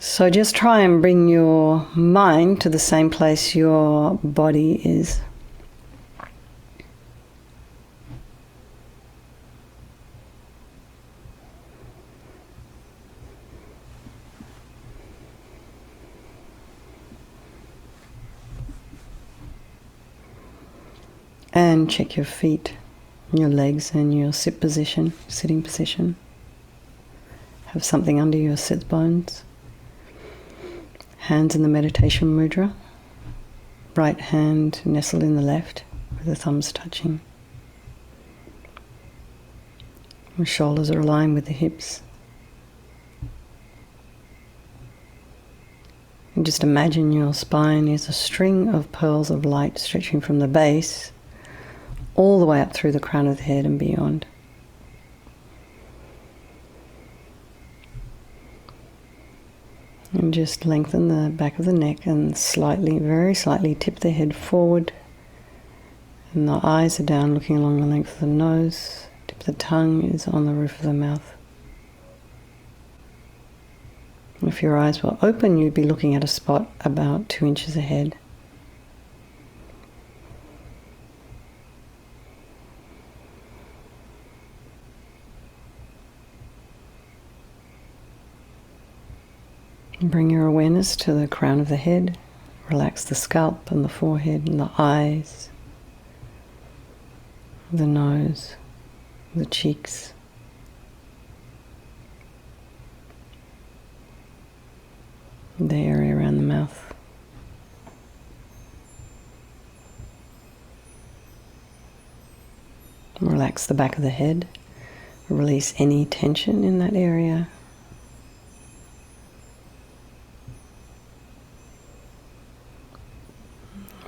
So just try and bring your mind to the same place your body is. And check your feet, your legs and your sitting position. Have something under your sit bones. Hands in the meditation mudra. Right hand nestled in the left with the thumbs touching. The shoulders are aligned with the hips. And just imagine your spine is a string of pearls of light stretching from the base all the way up through the crown of the head and beyond. And just lengthen the back of the neck and slightly, very slightly tip the head forward. And the eyes are down, looking along the length of the nose. Tip of the tongue is on the roof of the mouth. If your eyes were open, you'd be looking at a spot about 2 inches ahead. Bring your awareness to the crown of the head. Relax the scalp and the forehead and the eyes, the nose, the cheeks. The area around the mouth. Relax the back of the head. Release any tension in that area.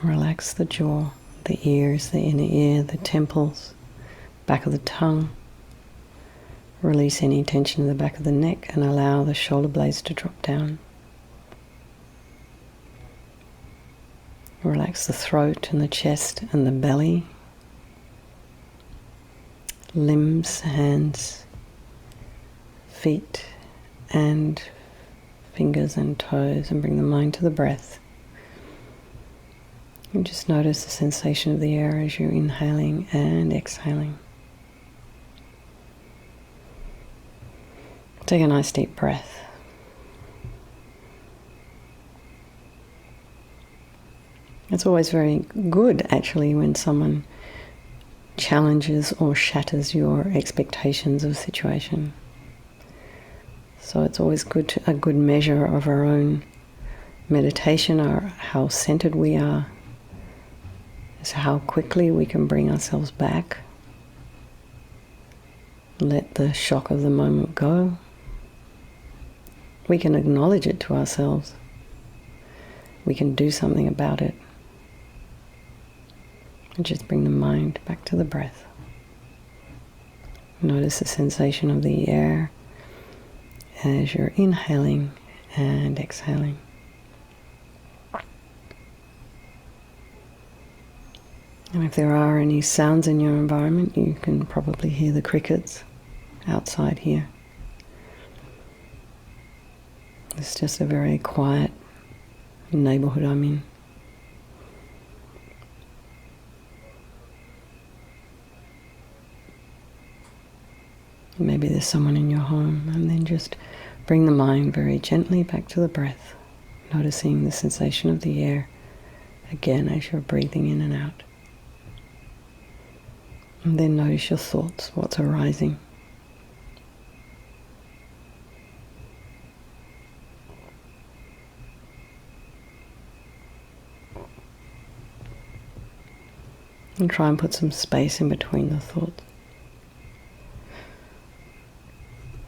Relax the jaw, the ears, the inner ear, the temples, back of the tongue. Release any tension in the back of the neck and allow the shoulder blades to drop down. Relax the throat and the chest and the belly. Limbs, hands, feet and fingers and toes, and bring the mind to the breath. And just notice the sensation of the air as you're inhaling and exhaling. Take a nice deep breath. It's always very good, actually, when someone challenges or shatters your expectations of a situation. So it's always a good measure of our own meditation, or how centered we are, is how quickly we can bring ourselves back. Let the shock of the moment go. We can acknowledge it to ourselves. We can do something about it. And just bring the mind back to the breath. Notice the sensation of the air as you're inhaling and exhaling. And if there are any sounds in your environment, you can probably hear the crickets outside here. It's just a very quiet neighborhood I'm in. Maybe there's someone in your home, and then just bring the mind very gently back to the breath, noticing the sensation of the air again as you're breathing in and out. And then notice your thoughts, what's arising. And try and put some space in between the thoughts.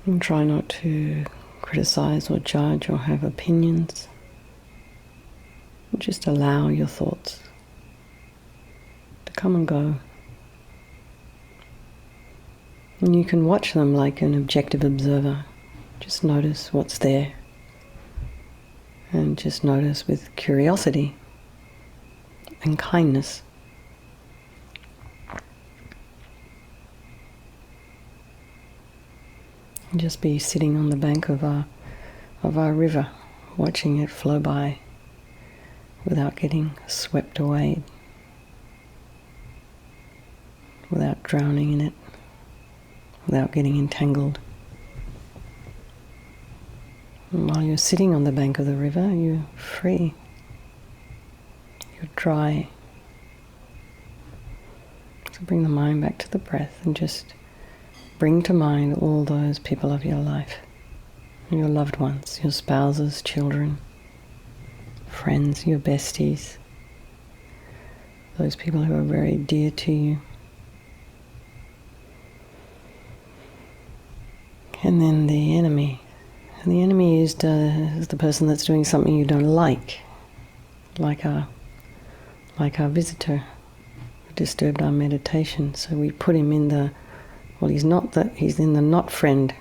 And try not to criticize or judge or have opinions. Just allow your thoughts to come and go. And you can watch them like an objective observer. Just notice what's there. And just notice with curiosity and kindness. And just be sitting on the bank of our river, watching it flow by without getting swept away, without drowning in it, without getting entangled. And while you're sitting on the bank of the river, you're free, you're dry. So bring the mind back to the breath and just bring to mind all those people of your life, your loved ones, your spouses, children, friends, your besties, those people who are very dear to you. And then the enemy. And the enemy is the person that's doing something you don't like our visitor who disturbed our meditation. So we put him in the, he's in the not friend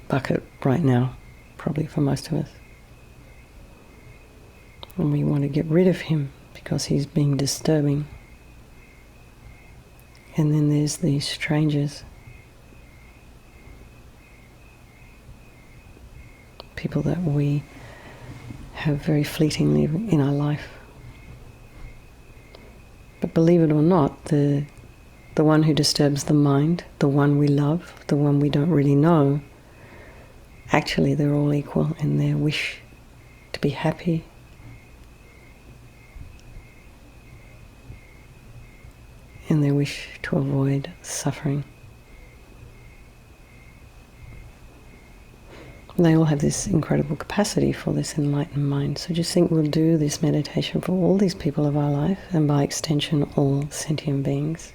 bucket right now, probably for most of us. And we want to get rid of him because he's being disturbing. And then there's these strangers. People that we have very fleetingly in our life. But believe it or not, the one who disturbs the mind, the one we love, the one we don't really know, actually they're all equal in their wish to be happy, in their wish to avoid suffering. They all have this incredible capacity for this enlightened mind. So just think we'll do this meditation for all these people of our life, and by extension all sentient beings.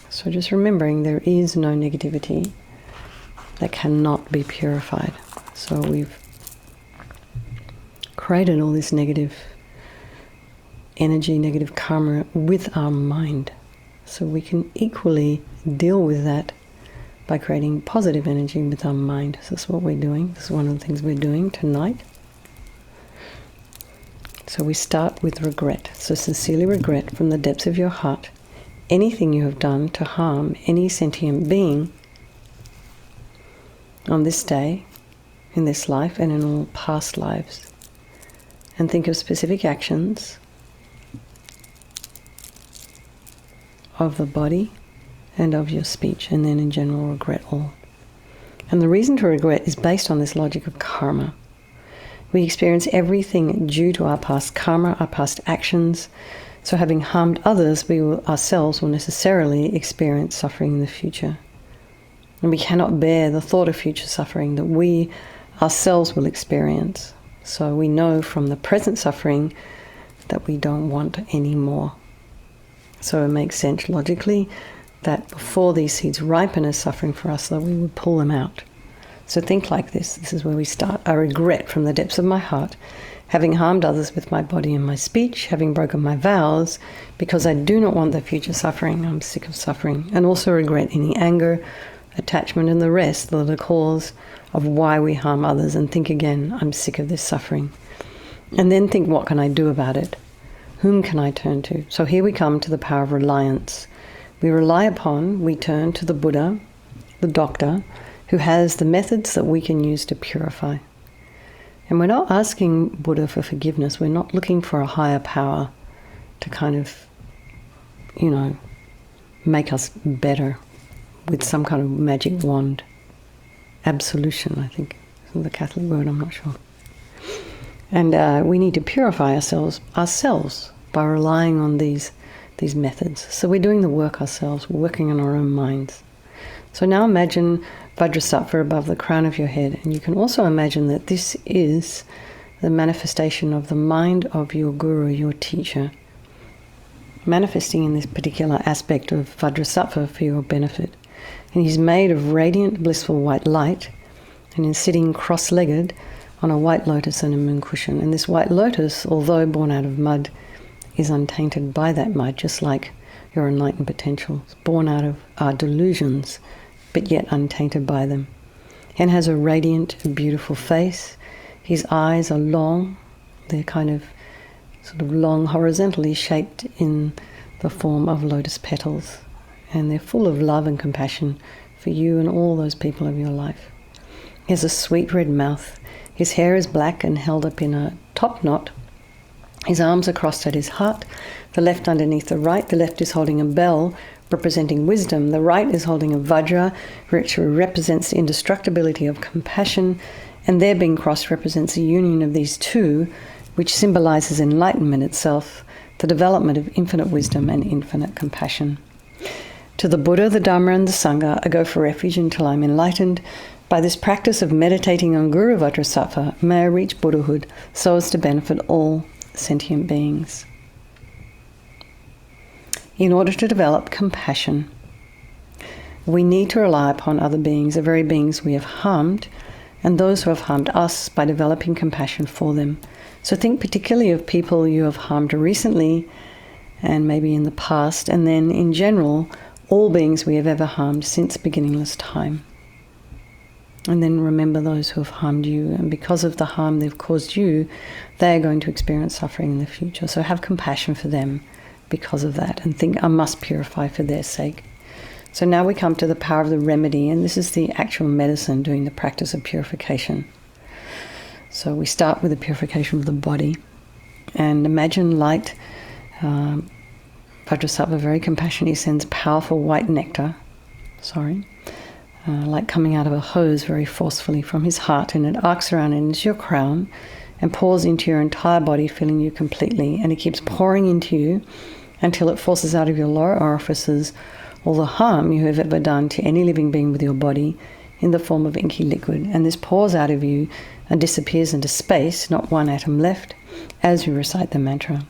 So just remembering there is no negativity that cannot be purified. So we've created all this negative energy, negative karma with our mind. So we can equally deal with that by creating positive energy with our mind. So that's what we're doing. This is one of the things we're doing tonight. So we start with regret. So sincerely regret from the depths of your heart anything you have done to harm any sentient being on this day, in this life, and in all past lives. And think of specific actions of the body and of your speech, and then in general regret all. And the reason to regret is based on this logic of karma. We experience everything due to our past karma, our past actions. So having harmed others, we ourselves will necessarily experience suffering in the future. And we cannot bear the thought of future suffering that we ourselves will experience. So we know from the present suffering that we don't want any more. So it makes sense logically that before these seeds ripen as suffering for us, that we would pull them out. So think like this. This is where we start. I regret from the depths of my heart having harmed others with my body and my speech, having broken my vows, because I do not want the future suffering. I'm sick of suffering. And also regret any anger, attachment, and the rest that are the cause of why we harm others. And think again, I'm sick of this suffering. And then think, what can I do about it? Whom can I turn to? So here we come to the power of reliance. We turn to the Buddha, the doctor, who has the methods that we can use to purify. And we're not asking Buddha for forgiveness. We're not looking for a higher power to kind of, make us better with some kind of magic wand. Absolution, I think, is the Catholic word, I'm not sure. And we need to purify ourselves by relying on these methods. So we're doing the work ourselves, we're working on our own minds. So now imagine Vajrasattva above the crown of your head, and you can also imagine that this is the manifestation of the mind of your guru, your teacher, manifesting in this particular aspect of Vajrasattva for your benefit. And he's made of radiant, blissful white light, and is sitting cross-legged on a white lotus and a moon cushion. And this white lotus, although born out of mud, is untainted by that mud, just like your enlightened potential. It's born out of our delusions, but yet untainted by them. And has a radiant, beautiful face. His eyes are long. They're kind of sort of long, horizontally shaped in the form of lotus petals. And they're full of love and compassion for you and all those people of your life. He has a sweet red mouth. His hair is black and held up in a top knot. His arms are crossed at his heart, the left underneath the right. The left is holding a bell representing wisdom. The right is holding a Vajra, which represents the indestructibility of compassion, and their being crossed represents the union of these two, which symbolizes enlightenment itself, the development of infinite wisdom and infinite compassion. To the Buddha, the Dharma, and the Sangha, I go for refuge until I'm enlightened. By this practice of meditating on Guru Vajrasattva, may I reach Buddhahood so as to benefit all sentient beings. In order to develop compassion, we need to rely upon other beings, the very beings we have harmed, and those who have harmed us, by developing compassion for them. So think particularly of people you have harmed recently and maybe in the past, and then in general, all beings we have ever harmed since beginningless time. And then remember those who have harmed you, and because of the harm they've caused you, they are going to experience suffering in the future. So have compassion for them because of that, and think, I must purify for their sake. So now we come to the power of the remedy, and this is the actual medicine doing the practice of purification. So we start with the purification of the body, and imagine light. Vajrasattva, very compassionate, he sends powerful white nectar, like coming out of a hose very forcefully from his heart, and it arcs around into your crown and pours into your entire body, filling you completely. And it keeps pouring into you until it forces out of your lower orifices all the harm you have ever done to any living being with your body in the form of inky liquid. And this pours out of you and disappears into space, not one atom left, as you recite the mantra.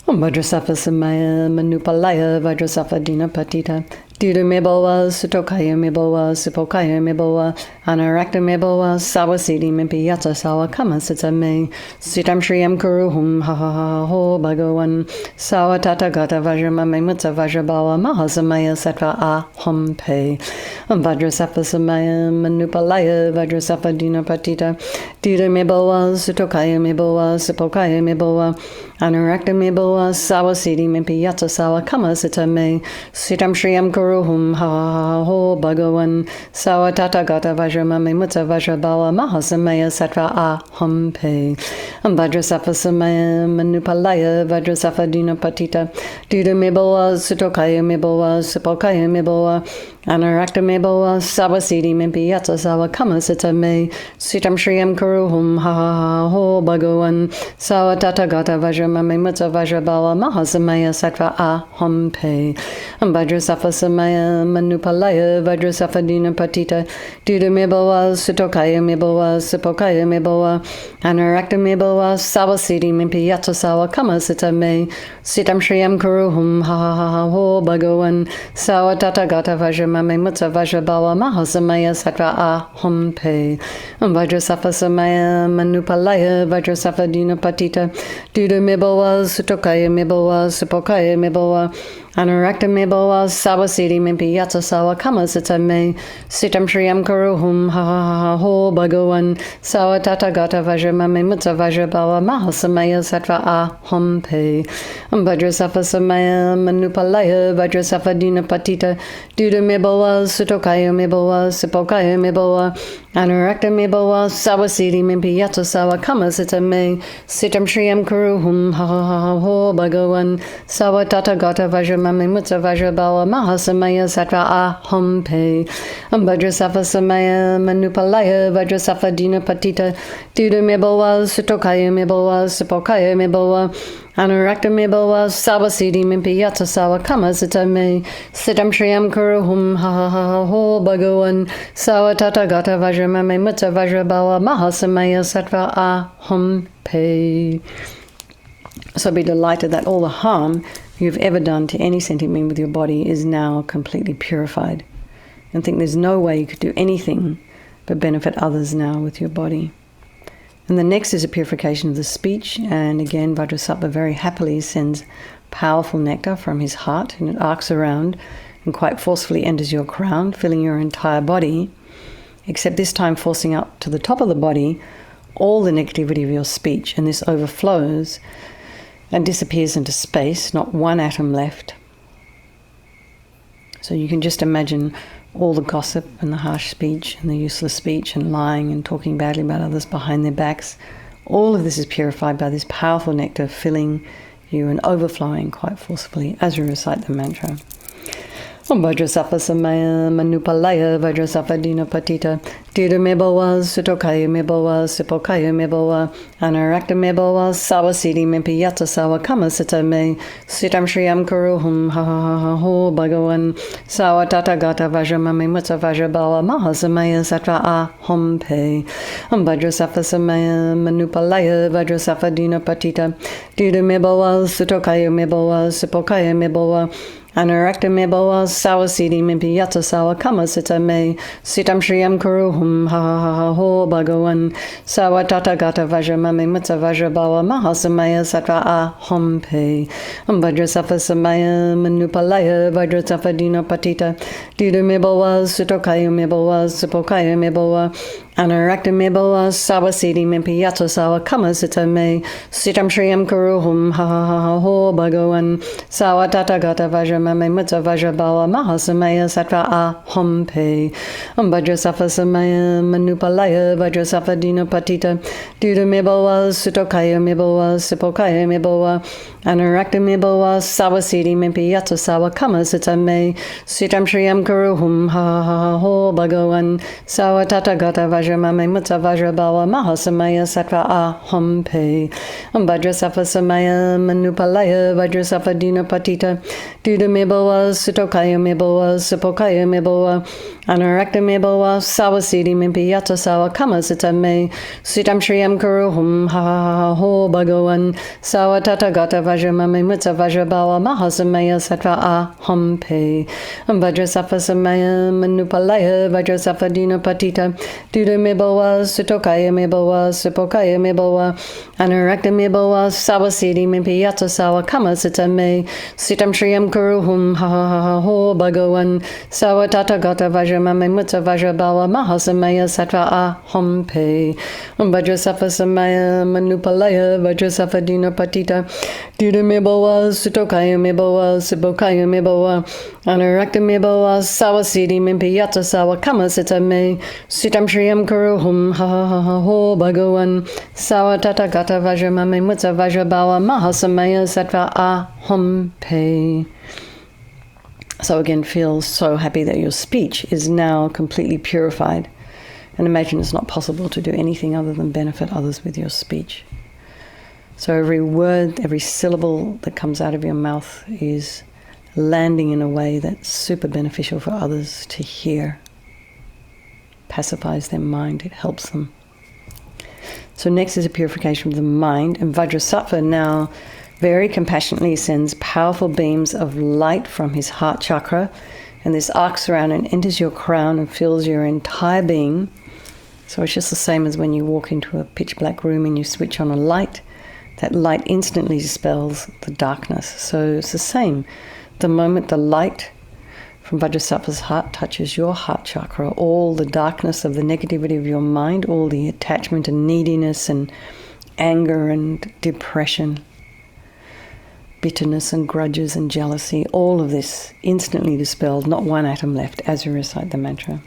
Om Vajrasattva Samaya Manupalaya Vajrasattva Dina Patita Dira Mebowa Sutokaya Mebowa Sipokaya Mebowa Anarakta Mebowa Sawasidi Mimpi Yatsa Sawa Kama Sitsame Sitam Shriyam Kuruhum Ha Ha Ha Ho Bhagawan Sawa Tata Gata Vajrama Memutsa Vajrabawa Mahasamaya Sattva Aham Pe Om Vajrasattva Samaya Manupalaya Vajrasattva Dina Patita Dira Mebowa Sutokaya Mebowa Sipokaya Mebowa Anarakta Mebowa Sawasidi Mimpi Yatsa Sawa Kama Sitsame Sitam Shriyam Kuruhum Ha Ha Ho Bhagawan Sawa Tata Gata Vajrama Memutsa Vajrabawa Mahasamaya Sattva Aham Pe Om Vajrasattva Samaya Manupalaya Vajrasattva Dina Patita Dira Mebowa Sutokaya Mebowa Sipokaya Mebowa Anarakta Mebowa Sawasidi Mimpi Yatsa Sawa Kama Sitsame Sitam Shriyam Kuruhum Ha Ha Ho Bhagawan Sawa Tata Gata Vajrama Memutsa Vajrabawa Mahasamaya Sattva Aham Pe Om Vajrasattva Samaya Manupalaya Vajrasattva Dina Patita Dira Mebowa Sutokaya Mebowa Sipokaya Mebowa Anarakta Mebowa Sawasidi Mimpi Yatsa Sawa Kama Sitsame Sitam Shriyam Kuruhum Ha Ha Ho Bhagawan Sawa Tata Gata Vajrama Memutsa Vajrabawa Mahasamaya Sattva Aham Pe Om Vajrasattva Samaya Manupalaya Vajrasattva Dina Patita Dira Mebowa Sutokaya Mebowa Sipokaya Mebowa Anarakta Mebowa Sawasidi Mimpi Yatsa Sawa Kama Sitsame Sitam Shriyam Kuruhum Ha Ha Ho Bhagawan Sawa Tata Gata Vajrama Memutsa Vajrabawa Mahasamaya Sattva Aham Pe Om Vajrasattva Samaya Manupalaya Vajrasattva Dina Patita Dira Mebowa Sutokaya Mebowa Sipokaya Mebowa Anarakta Mebowa Sawasidi Mimpi Yatsa Sawa Kama Sitsame Sitam Shriyam Kuruhum Ha Ha Ho Bhagawan Sawa Tata Gata Vajrama Memutsa Vajrabawa Mahasamaya Sattva Aham Pe Om Vajrasattva Samaya Manupalaya Vajrasattva Dina Patita Dira Mebowa Sutokaya Mebowa Sipokaya Mebowa Anarakta Mebowa Sawasidi Mimpi Yatsa Sawa Kama Sitsame Sitam Shriyam Kuruhum Ha Ha Ho Bhagawan Sawa Tata Gata Vajrama Memutsa Vajrabawa Mahasamaya Sattva Aham Pe. So be delighted that all the harm you've ever done to any sentient being with your body is now completely purified. And think there's no way you could do anything but benefit others now with your body. And the next is a purification of the speech. And again, Vajrasattva very happily sends powerful nectar from his heart, and it arcs around and quite forcefully enters your crown, filling your entire body, except this time forcing up to the top of the body all the negativity of your speech. And this overflows and disappears into space, not one atom left. So you can just imagine all the gossip and the harsh speech and the useless speech and lying and talking badly about others behind their backs. All of this is purified by this powerful nectar filling you and overflowing quite forcefully as we recite the mantra. Om Vajrasattva Samaya Manupalaya Vajrasattva Dina Patita Dida Mebawa Sutokaya Mebawa Sipokaya Mebawa Anarakta Mebawa Sawasidi Mempiyata Sawa Kama Sita Me Sitam Shriyam Kuruhum Ha Ha Ha Ho Bhagavan Sawa Tata Gata Vajramami Mutsa Vajrabawa Mahasamaya Sattva A Hom Pe Om Vajrasattva Samaya Manupalaya Vajrasattva Dina Patita Dida Mebawa Sutokaya Mebawa Sipokaya Mebawa Anarakta Mebawa Sawasidi Mimpiyata Sawa Kama Sita Me Sitam Shriyam Kuruhum Ha Ha Ha Ho Bhagavan Sawa Tata Gata Vajramami Mutsa Vajrabawa Mahasamaya Sattva A Hom Pe Om Vajrasattva Samaya Manupalaya Vajrasattva Dina Patita Dida Mebawa Sutokaya Mebawa Sipokaya Mebawa Anarakta Mebawa Sawasidi Mimpiyata Sawa Kama Sita Me Sitam Shriyam Kuruhum Ha Ha Ha Ho Bhagavan Sawa Tata Gata Vajramami Mutsa Vajrabawa Mahasamaya Sattva A Hom Pe Om Vajrasattva Samaya Manupalaya Vajrasattva Dina Patita Dida Mebawa Sutokaya Mebawa Sipokaya Mebawa Anarakta Mebawa Sawasidi Mimpiyata Sawa Kama Sita Me Sitam Shriyam Kuruhum Ha Ha Ha Ho Bhagavan Sawa Tata Gata Vajramami Mutsa Vajrabawa Mahasamaya Sattva A Hom Pe Om Vajrasattva Samaya Manupalaya Vajrasattva Dina Patita Dida Mebawa Sutokaya Mebawa Sipokaya Mebawa Anarakta Mebawa Sawasidi Mimpiyata Sawa Kama Sita Me Sitam Shriyam Kuruhum Ha Ha Ha Ho Bhagavan Sawa Tata Gata Vajramami Mutsa Vajrabawa Mahasamaya Sattva A Hom Pe Om Vajrasattva Samaya Manupalaya Vajrasattva Dina Patita Dida Mebawa Sutokaya Mebawa Sipokaya Mebawa Anarakta Mebawa Sawasidi Mimpiyata Sawa Kama Sita Me Sitam Shriyam Kuruhum Ha Ha Ha Ho Bhagavan Sawa Tata Gata Vajramami Mutsa Vajrabawa Mahasamaya Sattva A Hom Pe Om Vajrasattva Samaya Manupalaya Vajrasattva Dina Patita Dida Mebawa Sutokaya Mebawa Sipokaya Mebawa Anarakta Mebawa Sawasidi Mimpiyata Sawa Kama Sita Me Sitam Shriyam Kuruhum Ha Ha Ha Ho Bhagavan Sawa Tata Gata Vajramami Mutsa Vajrabawa Mahasamaya Sattva A Hom Pe. So again, feel so happy that your speech is now completely purified. And imagine it's not possible to do anything other than benefit others with your speech. So every word, every syllable that comes out of your mouth is landing in a way that's super beneficial for others to hear. Pacifies their mind, it helps them. So next is a purification of the mind, and Vajrasattva now very compassionately sends powerful beams of light from his heart chakra, and this arcs around and enters your crown and fills your entire being. So it's just the same as when you walk into a pitch black room and you switch on a light. That light instantly dispels the darkness. So it's the same. The moment the light from Vajrasattva's heart touches your heart chakra, all the darkness of the negativity of your mind, all the attachment and neediness and anger and depression, bitterness and grudges and jealousy, all of this instantly dispelled, not one atom left as we recite the mantra.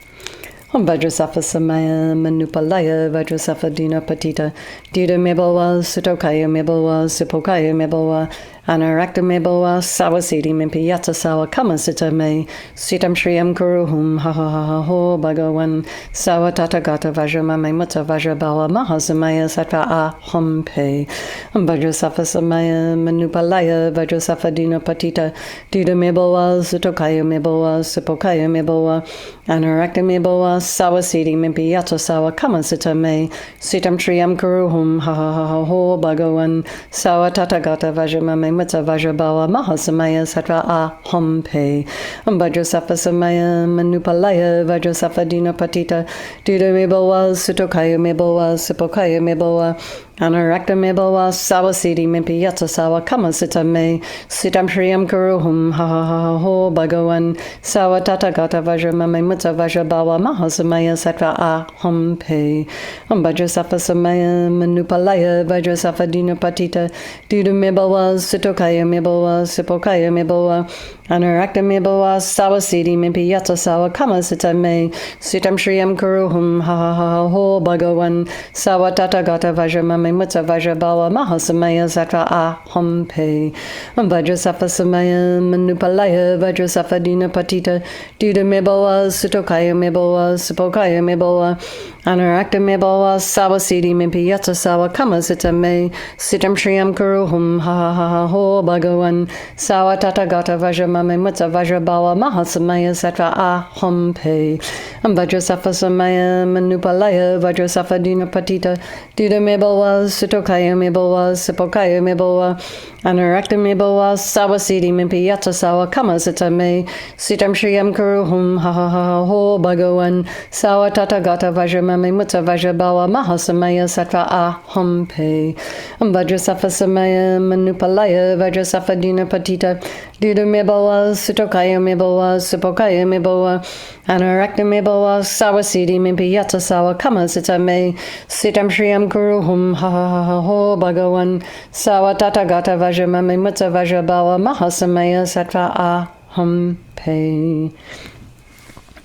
Om Vajrasattva Samaya Manupalaya Vajrasattva Dina Patita Dida Mebawa Sutokaya Mebawa Sipokaya Mebawa Anarakta Mebawa Sawasidi Mimpiyata Sawa Kama Sita Me Sitam Shriyam Kuruhum Ha Ha Ha Ho Bhagavan Sawa Tata Gata Vajramami Mutsa Vajrabawa Mahasamaya Sattva A Hom Pe Om Vajrasattva Samaya Manupalaya Vajrasattva Dina Patita Dida Mebawa Sutokaya Mebawa Sipokaya Mebawa Anarakta Mebawa Sawasidi Mimpiyata Sawa Kama Sita Me Sitam Shriyam Kuruhum Ha Ha Ha Ho Bhagavan Sawa Tata Gata Vajramami Mutsa Vajrabawa Mahasamaya Sattva A Hom Pe Om Vajrasattva Samaya Manupalaya Vajrasattva Dina Patita Dida Mebawa Sutokaya Mebawa Sipokaya Mebawa Anarakta Mebawa Sawasidi Mimpiyata Sawa Kama Sita Me Sitam Shriyam Kuruhum Ha Ha Ha Ho Bhagavan Sawa Tata Gata Vajramami Mutsa Vajrabawa Mahasamaya Sattva A Hom Pe Om Vajrasattva Samaya Manupalaya Vajrasattva Dina Patita Dida Mebawa Sutokaya Mebawa Sipokaya Mebawa Anaraktam Ibawa Sawa Siddhi Mimpi Yata Sawa Kama Sita Me Sitam Shriyam Kuruhum Ha Ha Ha Ho Bhagavan Sawa Tata Gata Vajramame Mutta Vajrabawa Mahasamaya Sattva Aham Pe Vajrasattva Samaya Manupalaya Vajrasattva Dina Patita Duda Mibawa Sutokaya Mibawa Supokaya Mibawa Anaraktam Ibawa Sawa Siddhi Mimpi Yata Sawa Kama Sita Me Sitam Shriyam Kuruhum Ha Ha Ha Ho Bhagavan Sawa Tata Gata Vajramame Mame Mutta Vajrabawa Mahasamaya Sattva Aham Pe Vajrasattva Samaya Manupalaya Vajrasattva Dina Patita Duda Mibawa Sutokaya Mibawa Supokaya Mibawa Anarakta Mibawa Sawa Siddhi Mimpi Yata Sawa Kama Sita Me Sitam Shriyam Kuruhum Ha Ha Ha Ho Bhagavan Sawa Tata Gata Vajramame Mutta Vajrabawa Mahasamaya Sattva Aham Pe Vajrasattva Samaya Manupalaya Vajrasattva Dina Patita Duda Mibawa Sutokaya Mibawa Supokaya Mibawa Anarakta Mibawa Sawa Siddhi Mimpi Yata Sawa Kama Sita Me Sitam Shriyam Kuruhum Ha Ha Ha Ho Bhagavan Sawa Tata Gata Vajramame Mutta Vajrabawa Mahasamaya Sattva Aham Pe.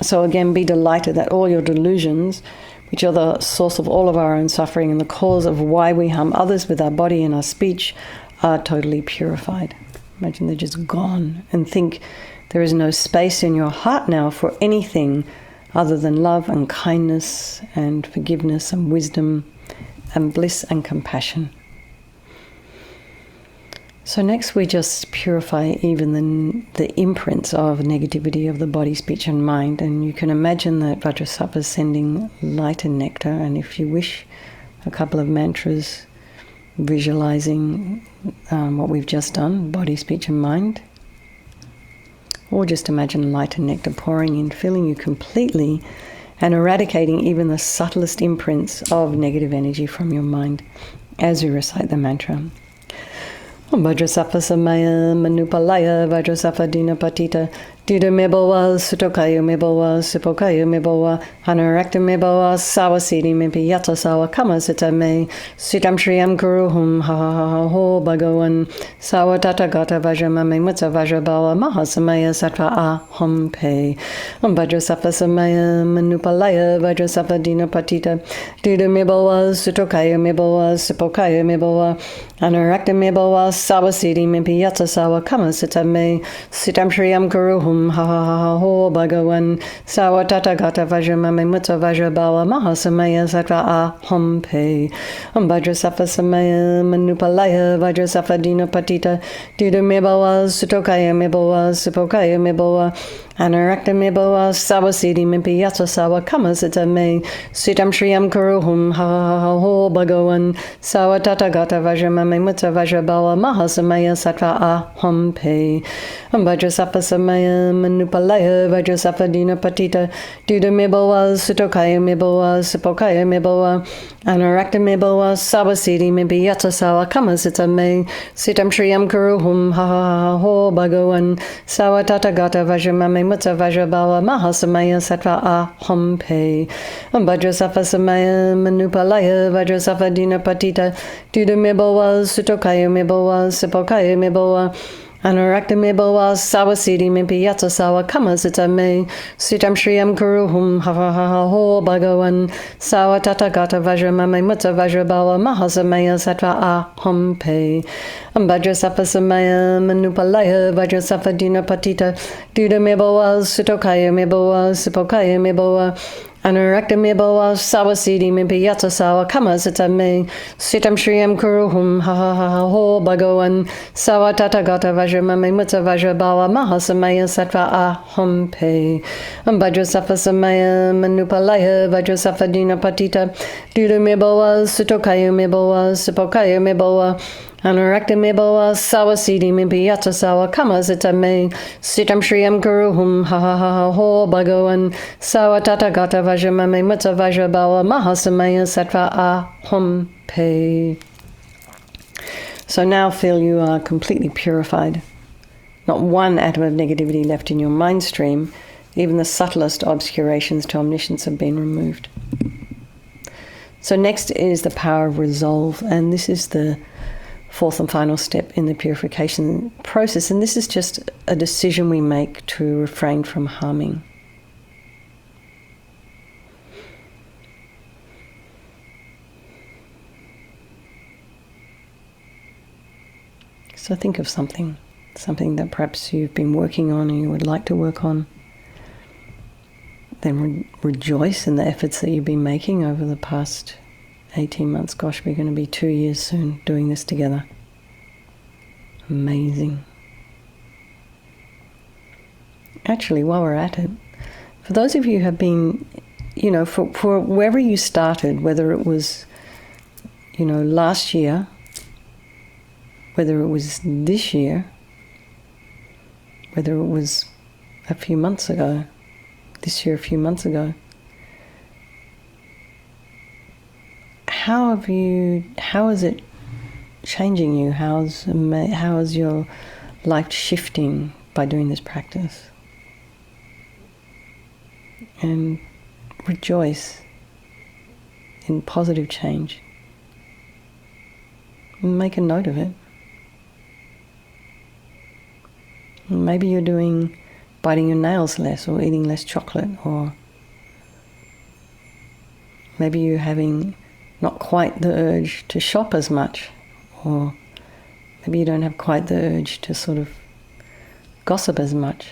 So again, be delighted that all your delusions, which are the source of all of our own suffering and the cause of why we harm others with our body and our speech, are totally purified. Imagine they're just gone, and think there is no space in your heart now for anything other than love and kindness and forgiveness and wisdom and bliss and compassion. So next we just purify even the imprints of negativity of the body, speech and mind. And you can imagine that Vajrasattva is sending light and nectar, and if you wish, a couple of mantras visualizing what we've just done, body, speech and mind. Or just imagine light and nectar pouring in, filling you completely and eradicating even the subtlest imprints of negative energy from your mind as you recite the mantra. Vajrasattva Samaya Manupalaya Vajrasattva Dina Patita Duda Mibawa Sutokaya Mibawa Supokaya Mibawa Anarakta Mibawa Sawa Siddhi Mimpi Yata Sawa Kama Sita Me Sitam Shriyam Kuruhum Ha Ha Ha Ho Bhagavan Sawa Tata Gata Vajramame Mutta Vajrabawa Mahasamaya Sattva Aham Pe Vajrasattva Samaya Manupalaya Vajrasattva Dina Patita Duda Mibawa Sutokaya Mibawa Supokaya Mibawa Anarakta Mibawa Sawa Siddhi Mimpi Yata Sawa Kama Sita Me Sitam Shriyam Kuruhum Ha Ha Ha Ho Bhagavan Sawa Tata Gata Vajramame Mutta Vajrabawa Mahasamaya Sattva Aham Pe Vajrasattva Samaya Manupalaya Vajrasattva Dina Patita Duda Mibawa Sutokaya Mibawa Supokaya Mibawa Anarakta Mibawa Sawa Siddhi Mimpi Yata Sawa Kama Sita Me Sitam Shriyam Kuruhum Ha Ha Ha Ho Bhagavan Sawa Tata Gata Vajramame Mutta Vajrabawa Mahasamaya Sattva Aham Pe Vajrasattva Samaya Manupalaya Vajrasattva Dina Patita Duda Mibawa Sutokaya Mibawa Supokaya Mibawa Anarakta Mibawa Sawa Siddhi Mimpi Yata Sawa Kama Sita Me Sitam Shriyam Kuruhum Ha Ha Ha Ho Bhagavan Sawa Tata Gata Vajramame Mutta Vajrabawa Mahasamaya Sattva Aham Pe Vajrasattva Samaya Manupalaya Vajrasattva Dina Patita Duda Mibawa Sutokaya Mibawa Supokaya Mibawa Anarakta Mibawa Sawa Siddhi Mimpi Yata Sawa Kama Sita Me Sitam Shriyam Kuruhum Ha Ha Ha Ho Bhagavan Sawa Tata Gata Vajramame Mutta Vajrabawa Mahasamaya Sattva Aham Pe Vajrasattva Samaya Manupalaya Vajrasattva Dina Patita Duda Mibawa Sutokaya Mibawa Supokaya Mibawa Anarakta Mibawa Sawa Siddhi Mimpi Yata Sawa Kama Sita Me Sitam Shriyam Kuruhum Ha Ha Ha Ho Bhagavan Sawa Tata Gata Vajramame Mutta Vajrabawa Mahasamaya Sattva Aham Pe Vajrasattva Samaya Manupalaya Vajrasattva Dina Patita Duda Mibawa Sutokaya Mibawa Supokaya Mibawa Anarakta Mibawa Sawa Siddhi Mimpi Yata Sawa Kama Sita Me Sitam Shriyam Kuruhum Ha Ha Ha Ho Bhagavan Sawa Tata Gata Vajramame Mutta Vajrabawa Mahasamaya Sattva Aham Pe. So now feel you are completely purified. Not one atom of negativity left in your mind stream. Even the subtlest obscurations to omniscience have been removed. So next is the power of resolve, and this is the fourth and final step in the purification process. And this is just a decision we make to refrain from harming. So think of something that perhaps you've been working on and you would like to work on. Then rejoice in the efforts that you've been making over the past 18 months. Gosh, we're going to be 2 years soon doing this together. Amazing. Actually, while we're at it, for those of you who have been, for wherever you started, whether it was, last year, whether it was this year, whether it was a few months ago, this year a few months ago, how is it changing you? How is your life shifting by doing this practice? And rejoice in positive change. And make a note of it. Maybe you're biting your nails less, or eating less chocolate, or maybe you're having not quite the urge to shop as much, or maybe you don't have quite the urge to sort of gossip as much.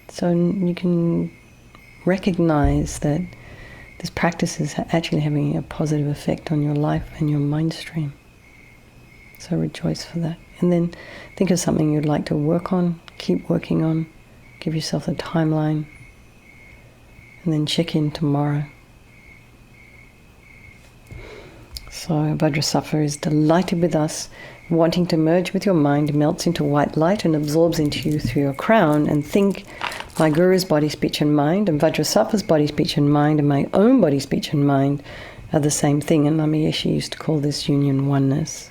So you can recognize that this practice is actually having a positive effect on your life and your mind stream. So rejoice for that. And then think of something you'd like to work on, keep working on, give yourself a timeline, and then check in tomorrow. So Vajrasattva is delighted with us, wanting to merge with your mind, melts into white light and absorbs into you through your crown. And think, my Guru's body, speech and mind, and Vajrasattva's body, speech and mind, and my own body, speech and mind are the same thing. And LAMA YESHE used to call this union oneness.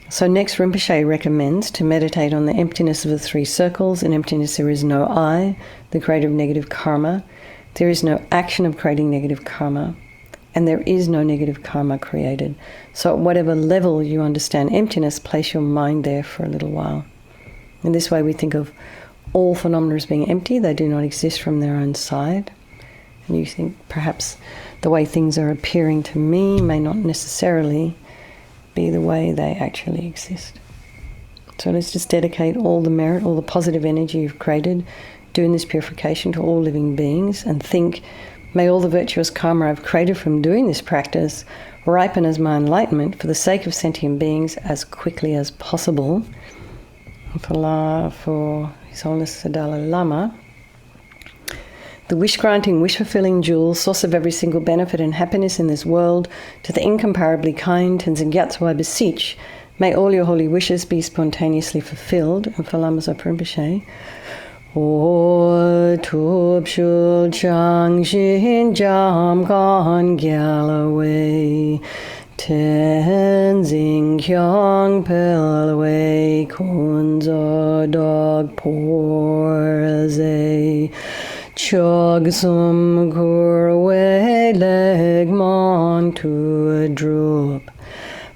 So next, Rinpoche recommends to meditate on the emptiness of the three circles. In emptiness there is no I, the creator of negative karma. There is no action of creating negative karma. And there is no negative karma created. So at whatever level you understand emptiness, place your mind there for a little while. In this way we think of all phenomena as being empty. They do not exist from their own side. And you think perhaps the way things are appearing to me may not necessarily be the way they actually exist. So let's just dedicate all the merit, all the positive energy you've created doing this purification to all living beings, and think, may all the virtuous karma I've created from doing this practice ripen as my enlightenment for the sake of sentient beings as quickly as possible. For His Holiness the Dalai Lama, the wish-granting, wish-fulfilling jewel, source of every single benefit and happiness in this world, to the incomparably kind Tenzin Gyatso I beseech, may all your holy wishes be spontaneously fulfilled. And for Lama Zopa Rinpoche, O Tup Shul Chang Shin Jam Gan Galloway, Tenzin Kyang Pelway Kunzo Dog Porze, Chog sum kurwe leg mon to a droop.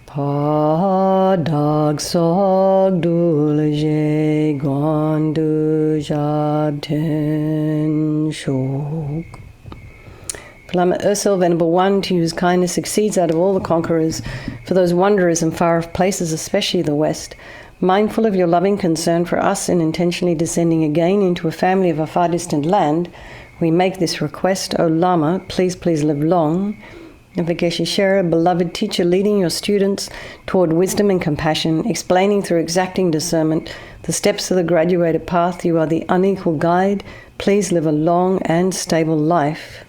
Pa dog sog dulje gondu jab ten shok. Lama Ursul, Venerable One, to whose kindness exceeds that of all the conquerors, for those wanderers in far-off places, especially the West, mindful of your loving concern for us and intentionally descending again into a family of a far distant land, we make this request. O Lama, please live long. And for Geshe Sherpa, beloved teacher, leading your students toward wisdom and compassion, explaining through exacting discernment the steps of the graduated path, you are the unequal guide. Please live a long and stable life.